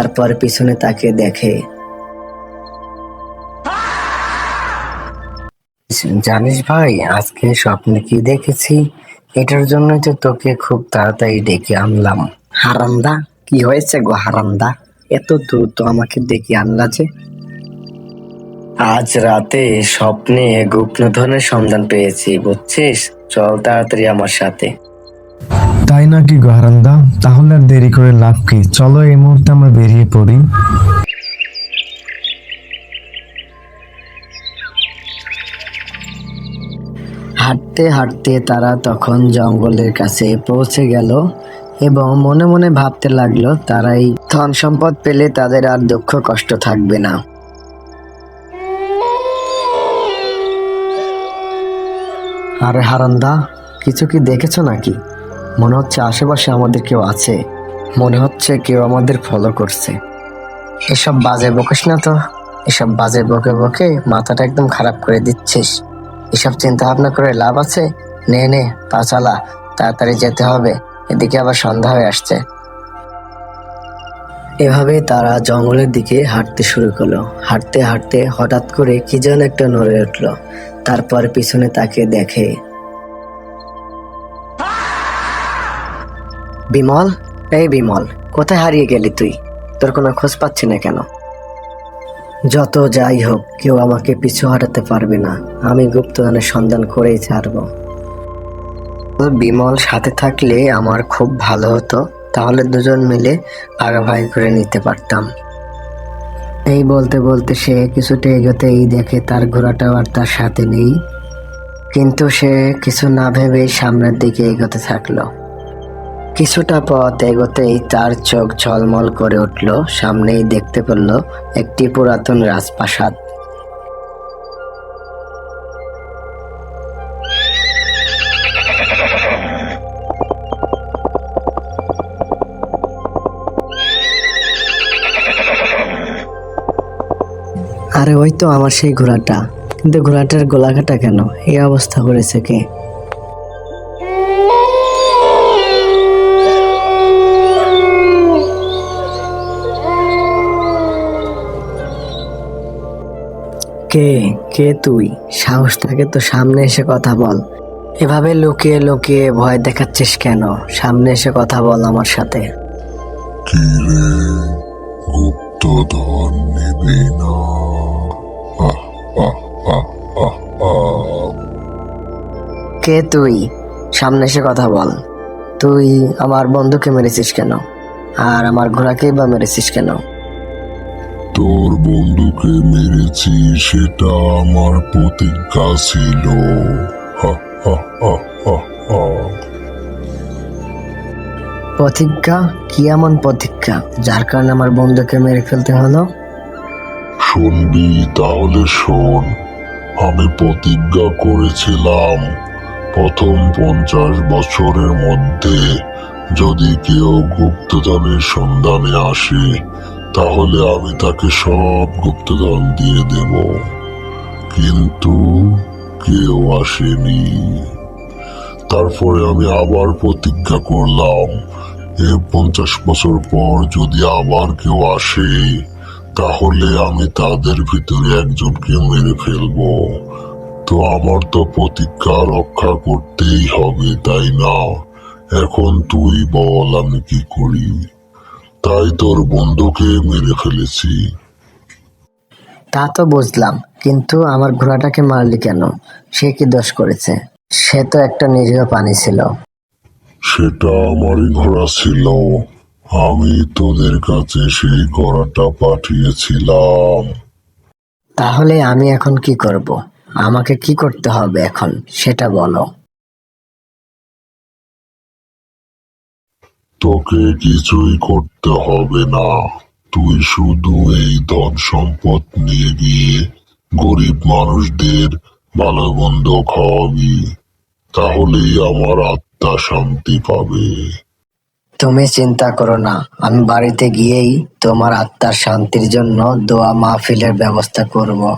তারপর পিছনে তাকিয়ে দেখে। জানিস ভাই, আজকে স্বপ্নে কি দেখেছি? এটার জন্যই তো তোকে খুব তাড়াতাড়ি ডেকে আনলাম। হারান্দা, কি হয়েছে গো হারান্দা? এত দ্রুত আমাকে ডেকে আনলা যে? আজ রাতে স্বপ্নে গুপ্তধনের সন্ধান পেয়েছি, বুঝছিস? চল তাড়াতাড়ি আমার সাথে। তাই নাকি গো হারান্দা? তাহলে আর দেরি করে লাভ কি? চলো এই মুহূর্তে আমরা বেরিয়ে পড়ি। হাঁটতে হাঁটতে তারা তখন জঙ্গলের কাছে পৌঁছে গেল এবং মনে মনে ভাবতে লাগলো তারা এই ধন সম্পদ পেলে তাদের আর দুঃখ কষ্ট থাকবে না। আরে হারান্দা, কিছু কি দেখেছো নাকি? মনে হচ্ছে আশেপাশে আমাদের কেউ আছে। মনে হচ্ছে কেউ আমাদের ফলো করছে। এসব বাজে বকিস না তো। এসব বাজে বকে বকে মাথাটা একদম খারাপ করে দিচ্ছিস। এসব চিন্তা ভাবনা করে লাভ আছে? নে নে, পা চালা, তাড়াতাড়ি যেতে হবে, এদিকে আবার সন্ধ্যা হয়ে আসছে। এভাবে তারা জঙ্গলের দিকে হাঁটতে শুরু করলো। হাঁটতে হাঁটতে হঠাৎ করে কি যেন একটা নড়ে উঠলো। তারপর পিছনে তাকিয়ে দেখে। বিমল, এই বিমল, কোথায় হারিয়ে গেলি তুই? তোর কোনো খোঁজ পাচ্ছি না কেন? যত যাই হোক, কেউ আমাকে পিছু হাঁটাতে পারবে না। আমি গুপ্তধনের সন্ধান করেই ছাড়বো। বিমল সাথে থাকলে আমার খুব ভালো হতো, তাহলে দুজন মিলে ভাগাভাগি করে নিতে পারতাম। এই বলতে বলতে সে কিছুটা এগোতেই দেখে তার ঘোড়াটাও আর তার সাথে নেই। কিন্তু সে কিছু না ভেবেই সামনের দিকে এগোতে থাকলো। কিছুটা পথ এগোতেই তার চোখ ঝলমল করে উঠল। সামনেই দেখতে পেল একটি পুরাতন রাজপ্রাসাদ। আরে ওই তো আমার সেই ঘোড়াটা, কিন্তু ঘোড়াটার গলাকাটা কেন? এই অবস্থা করেছে কে? কে কে তুই? সাহস থাকে তো সামনে এসে কথা বল। এভাবে লুকিয়ে লুকিয়ে ভয় দেখাচ্ছিস কেন? সামনে এসে কথা বল আমার সাথে। কি রে, গুপ্তধন নেবে না? আহ, আহ, আহ, আহ, আহ। কে তুই? সামনে এসে কথা বল। তুই আমার বন্ধুকে মেরেছিস কেন? আর আমার ঘোড়াকেই বা মেরেছিস কেন? তোর বন্ধুকে মেরেছি, সেটা আমার প্রতিজ্ঞা ছিল। হা, হা, হা, হা, হা। প্রতিজ্ঞা? কি এমন প্রতিজ্ঞা যার কারণে আমার বন্ধুকে মেরে ফেলতে হলো? শুনবি? তাহলে শোন। আমি প্রতিজ্ঞা করেছিলাম, প্রথম 50 বছরের মধ্যে যদি কেউ গুপ্তধনের সন্ধানে আসে, তাহলে আমি তাকে সব গুপ্তধন দিয়ে দেব। কিন্তু কেউ আসেনি। তারপরে আমি আবার প্রতিজ্ঞা করলাম, 50 বছর পর যদি আবার কেউ আসে, তাহলে আমি তাদের ভিতরে একজনকে মেরে ফেলবো। তো আমার তো প্রতিজ্ঞা রক্ষা করতেই হবে, তাই না? এখন তুই বল আমি কি করি? তাই তোর বন্ধুকে মেরে ফেলেছি। তা তো বুঝলাম, কিন্তু আমার ঘোড়াটাকে মারলি কেন? সে কি দোষ করেছে? সে তো একটা নিরীহ প্রাণী ছিল। সেটা আমারই ঘোড়া ছিল। আমি তোদের কাছে সেই ঘোড়াটা পাঠিয়েছিলাম। তাহলে আমি এখন কি করব? আমাকে কি করতে হবে এখন সেটা বলো। তোকে কিছুই করতে হবে না। তুই শুধু এই ধন সম্পদ নিয়ে গিয়ে গরিব মানুষদের ভালো মন্দ খাওয়াবি, তাহলেই আমার আত্মা শান্তি পাবে। তুমি চিন্তা করো না, আমি বাড়িতে গিয়েই তোমার আত্মার শান্তির জন্য দোয়া মাহফিলের ব্যবস্থা করব।